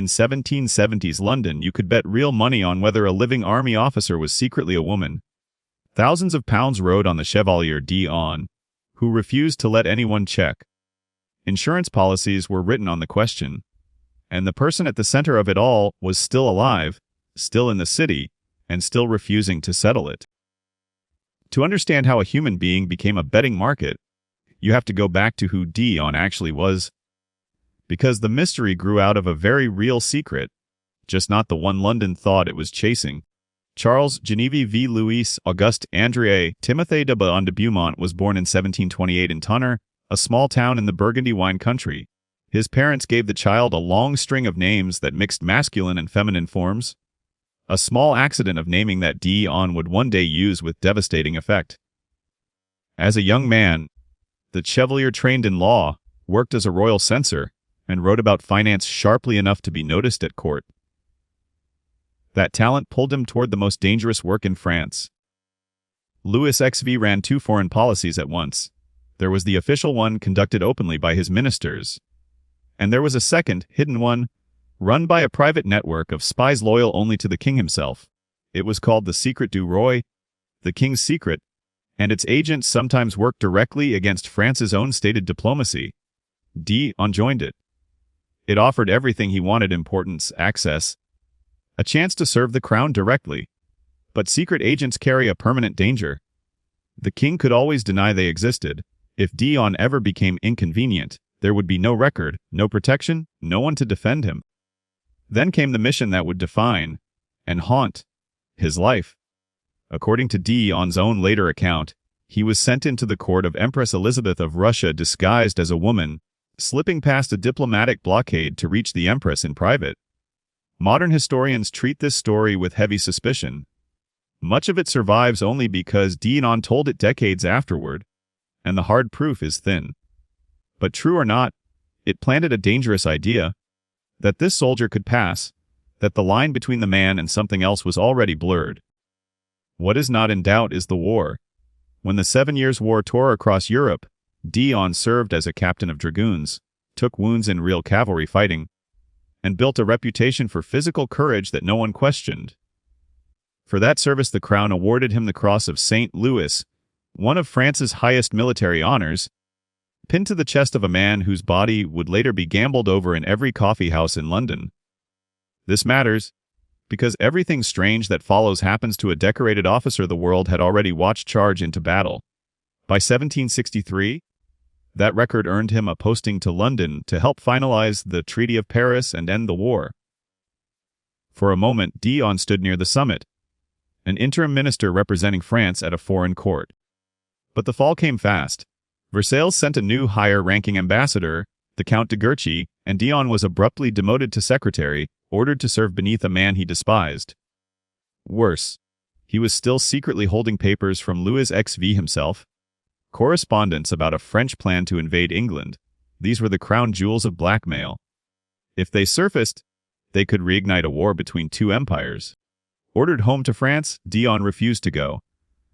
In 1770s London, you could bet real money on whether a living army officer was secretly a woman. Thousands of pounds rode on the Chevalier d'Eon, who refused to let anyone check. Insurance policies were written on the question, and the person at the center of it all was still alive, still in the city, and still refusing to settle it. To understand how a human being became a betting market, you have to go back to who d'Eon actually was. Because the mystery grew out of a very real secret, just not the one London thought it was chasing. Charles Genevieve v. Louis Auguste André Timothée de Beaumont de Beaumont was born in 1728 in Tonner, a small town in the Burgundy wine country. His parents gave the child a long string of names that mixed masculine and feminine forms. A small accident of naming that d'Eon would one day use with devastating effect. As a young man, the Chevalier trained in law, worked as a royal censor, and wrote about finance sharply enough to be noticed at court. That talent pulled him toward the most dangerous work in France. Louis XV ran two foreign policies at once. There was the official one conducted openly by his ministers, and there was a second, hidden one, run by a private network of spies loyal only to the king himself. It was called the Secret du Roi, the king's secret, and its agents sometimes worked directly against France's own stated diplomacy. d'Eon joined it. It offered everything he wanted: importance, access, a chance to serve the crown directly. But secret agents carry a permanent danger. The king could always deny they existed. If d'Eon ever became inconvenient, there would be no record, no protection, no one to defend him. Then came the mission that would define and haunt his life. According to d'Eon's own later account, he was sent into the court of Empress Elizabeth of Russia disguised as a woman, slipping past a diplomatic blockade to reach the Empress in private. Modern historians treat this story with heavy suspicion. Much of it survives only because d'Eon told it decades afterward, and the hard proof is thin. But true or not, it planted a dangerous idea that this soldier could pass, that the line between the man and something else was already blurred. What is not in doubt is the war. When the 7 Years' War tore across Europe, d'Eon served as a captain of dragoons, took wounds in real cavalry fighting, and built a reputation for physical courage that no one questioned. For that service the crown awarded him the Cross of St. Louis, one of France's highest military honors, pinned to the chest of a man whose body would later be gambled over in every coffee house in London. This matters because everything strange that follows happens to a decorated officer the world had already watched charge into battle. By 1763, that record earned him a posting to London to help finalize the Treaty of Paris and end the war. For a moment, d'Eon stood near the summit, an interim minister representing France at a foreign court. But the fall came fast. Versailles sent a new higher-ranking ambassador, the Count de Guerchy, and d'Eon was abruptly demoted to secretary, ordered to serve beneath a man he despised. Worse, he was still secretly holding papers from Louis XV himself, correspondence about a French plan to invade England. These were the crown jewels of blackmail. If they surfaced, they could reignite a war between two empires. Ordered home to France, d'Eon refused to go,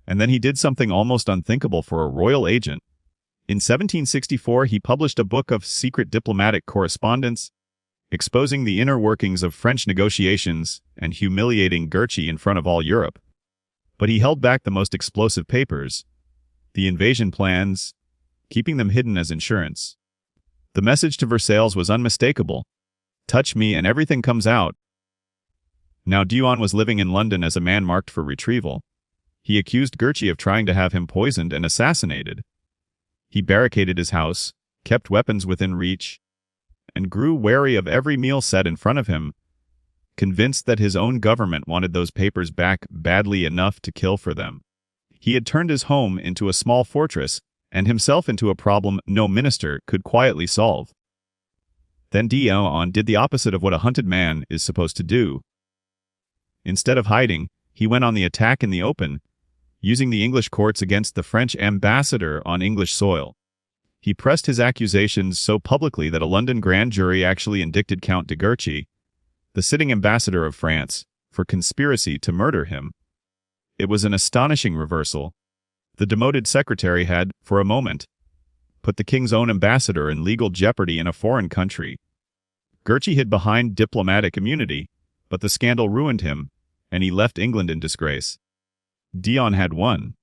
and then he did something almost unthinkable for a royal agent. In 1764, he published a book of secret diplomatic correspondence, exposing the inner workings of French negotiations and humiliating Guerchy in front of all Europe. But he held back the most explosive papers, the invasion plans, keeping them hidden as insurance. The message to Versailles was unmistakable: touch me and everything comes out. Now d'Eon was living in London as a man marked for retrieval. He accused Guerchy of trying to have him poisoned and assassinated. He barricaded his house, kept weapons within reach, and grew wary of every meal set in front of him, convinced that his own government wanted those papers back badly enough to kill for them. He had turned his home into a small fortress, and himself into a problem no minister could quietly solve. Then d'Eon did the opposite of what a hunted man is supposed to do. Instead of hiding, he went on the attack in the open, using the English courts against the French ambassador on English soil. He pressed his accusations so publicly that a London grand jury actually indicted Count de Guerchy, the sitting ambassador of France, for conspiracy to murder him. It was an astonishing reversal. The demoted secretary had, for a moment, put the king's own ambassador in legal jeopardy in a foreign country. Gurchy hid behind diplomatic immunity, but the scandal ruined him, and he left England in disgrace. Dion had won,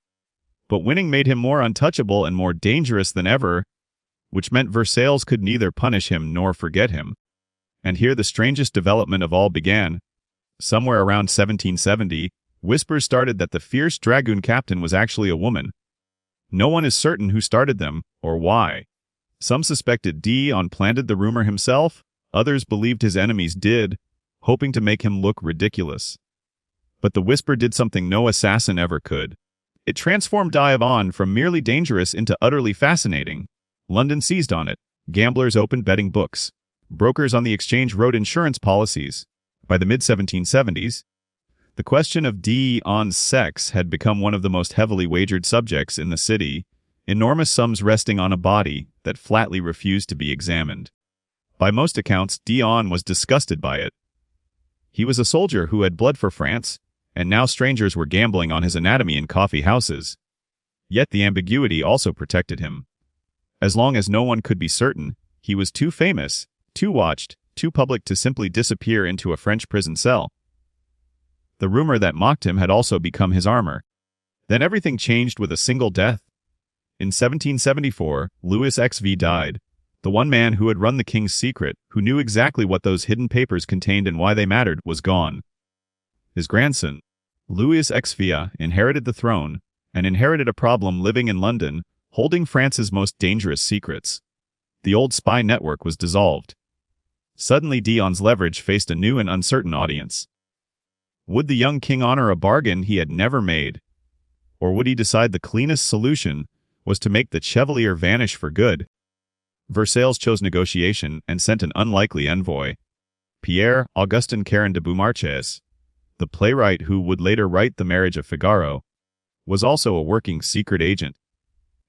but winning made him more untouchable and more dangerous than ever, which meant Versailles could neither punish him nor forget him. And here the strangest development of all began. Somewhere around 1770, whispers started that the fierce dragoon captain was actually a woman. No one is certain who started them, or why. Some suspected Dion planted the rumor himself, others believed his enemies did, hoping to make him look ridiculous. But the whisper did something no assassin ever could. It transformed Dion from merely dangerous into utterly fascinating. London seized on it. Gamblers opened betting books. Brokers on the exchange wrote insurance policies. By the mid-1770s, the question of Dion's sex had become one of the most heavily wagered subjects in the city, enormous sums resting on a body that flatly refused to be examined. By most accounts, Dion was disgusted by it. He was a soldier who had bled for France, and now strangers were gambling on his anatomy in coffee houses. Yet the ambiguity also protected him. As long as no one could be certain, he was too famous, too watched, too public to simply disappear into a French prison cell. The rumor that mocked him had also become his armor. Then everything changed with a single death. In 1774, Louis XV died, the one man who had run the king's secret, who knew exactly what those hidden papers contained and why they mattered, was gone. His grandson, Louis XV, inherited the throne, and inherited a problem living in London, holding France's most dangerous secrets. The old spy network was dissolved. Suddenly Dion's leverage faced a new and uncertain audience. Would the young king honor a bargain he had never made? Or would he decide the cleanest solution was to make the Chevalier vanish for good? Versailles chose negotiation and sent an unlikely envoy. Pierre Augustin Caron de Beaumarchais, the playwright who would later write The Marriage of Figaro, was also a working secret agent,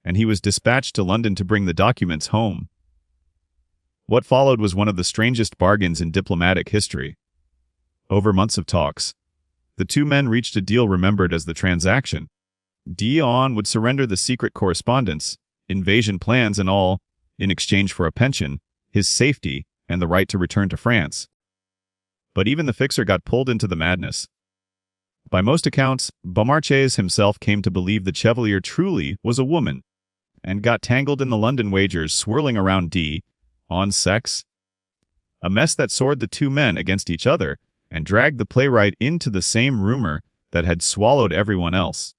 and he was dispatched to London to bring the documents home. What followed was one of the strangest bargains in diplomatic history. Over months of talks, the two men reached a deal remembered as the transaction. Dion would surrender the secret correspondence, invasion plans and all, in exchange for a pension, his safety, and the right to return to France. But even the fixer got pulled into the madness. By most accounts, Beaumarchais himself came to believe the Chevalier truly was a woman, and got tangled in the London wagers swirling around Dion's sex. A mess that soared the two men against each other, and dragged the playwright into the same rumor that had swallowed everyone else.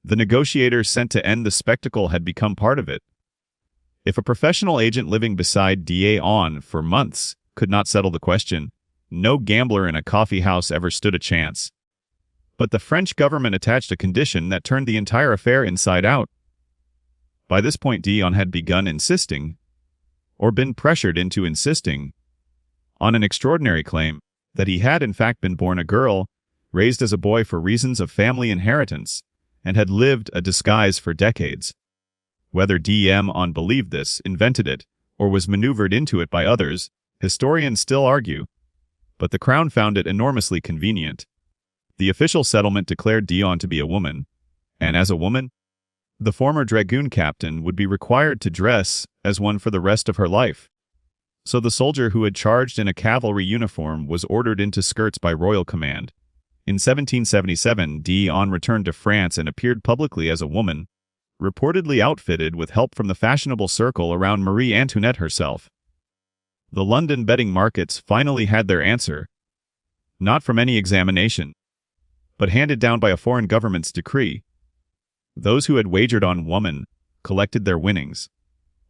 The negotiators sent to end the spectacle had become part of it. If a professional agent living beside Dion for months could not settle the question, no gambler in a coffee house ever stood a chance. But the French government attached a condition that turned the entire affair inside out. By this point, Dion had begun insisting, or been pressured into insisting, on an extraordinary claim that he had in fact been born a girl, raised as a boy for reasons of family inheritance, and had lived a disguise for decades. Whether Dion believed this, invented it, or was maneuvered into it by others, historians still argue, but the Crown found it enormously convenient. The official settlement declared Dion to be a woman, and as a woman, the former dragoon captain would be required to dress as one for the rest of her life. So the soldier who had charged in a cavalry uniform was ordered into skirts by royal command. In 1777, Dion returned to France and appeared publicly as a woman, reportedly outfitted with help from the fashionable circle around Marie Antoinette herself. The London betting markets finally had their answer, not from any examination, but handed down by a foreign government's decree. Those who had wagered on woman collected their winnings.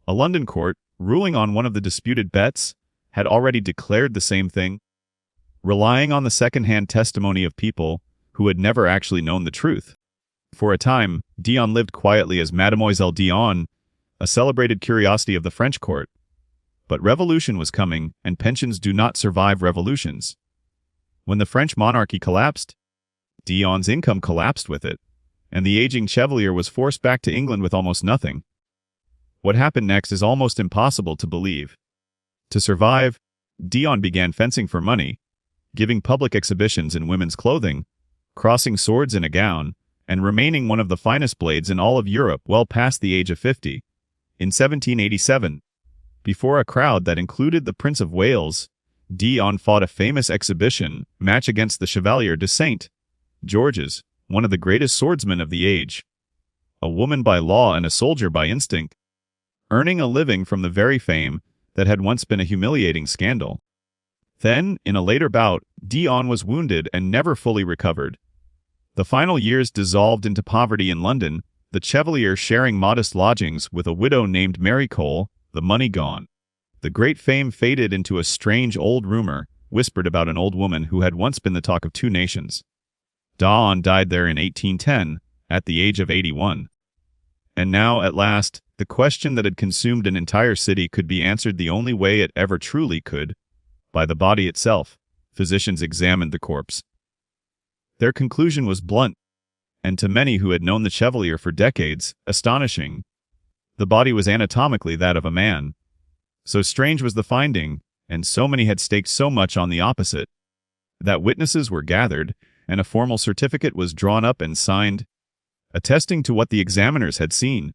A London court, ruling on one of the disputed bets, had already declared the same thing, relying on the second-hand testimony of people who had never actually known the truth. For a time, Dion lived quietly as Mademoiselle Dion, a celebrated curiosity of the French court. But revolution was coming, and pensions do not survive revolutions. When the French monarchy collapsed, Dion's income collapsed with it, and the aging Chevalier was forced back to England with almost nothing. What happened next is almost impossible to believe. To survive, Dion began fencing for money, giving public exhibitions in women's clothing, crossing swords in a gown, and remaining one of the finest blades in all of Europe well past the age of 50. In 1787, before a crowd that included the Prince of Wales, Dion fought a famous exhibition match against the Chevalier de Saint Georges, one of the greatest swordsmen of the age. A woman by law and a soldier by instinct, earning a living from the very fame that had once been a humiliating scandal. Then, in a later bout, Dion was wounded and never fully recovered. The final years dissolved into poverty in London, the Chevalier sharing modest lodgings with a widow named Mary Cole, the money gone. The great fame faded into a strange old rumor, whispered about an old woman who had once been the talk of two nations. Dion died there in 1810, at the age of 81. And now, at last, the question that had consumed an entire city could be answered the only way it ever truly could, by the body itself. Physicians examined the corpse. Their conclusion was blunt, and to many who had known the Chevalier for decades, astonishing. The body was anatomically that of a man. So strange was the finding, and so many had staked so much on the opposite, that witnesses were gathered, and a formal certificate was drawn up and signed, attesting to what the examiners had seen.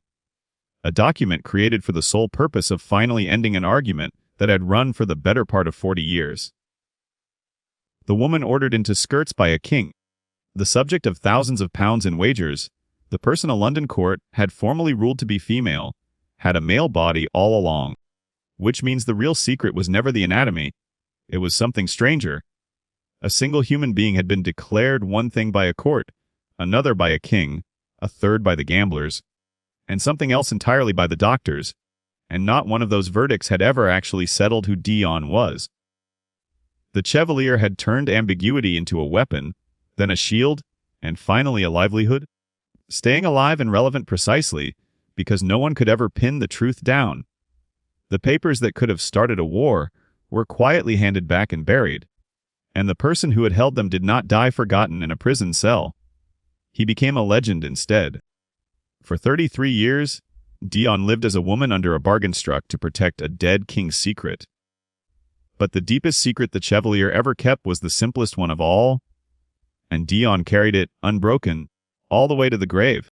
A document created for the sole purpose of finally ending an argument that had run for the better part of 40 years. The woman ordered into skirts by a king, the subject of thousands of pounds in wagers, the person a London court had formally ruled to be female, had a male body all along. Which means the real secret was never the anatomy. It was something stranger. A single human being had been declared one thing by a court, another by a king, a third by the gamblers, and something else entirely by the doctors, and not one of those verdicts had ever actually settled who Dion was. The Chevalier had turned ambiguity into a weapon, then a shield, and finally a livelihood, staying alive and relevant precisely because no one could ever pin the truth down. The papers that could have started a war were quietly handed back and buried, and the person who had held them did not die forgotten in a prison cell. He became a legend instead. For 33 years, Dion lived as a woman under a bargain struck to protect a dead king's secret. But the deepest secret the Chevalier ever kept was the simplest one of all, and Dion carried it, unbroken, all the way to the grave.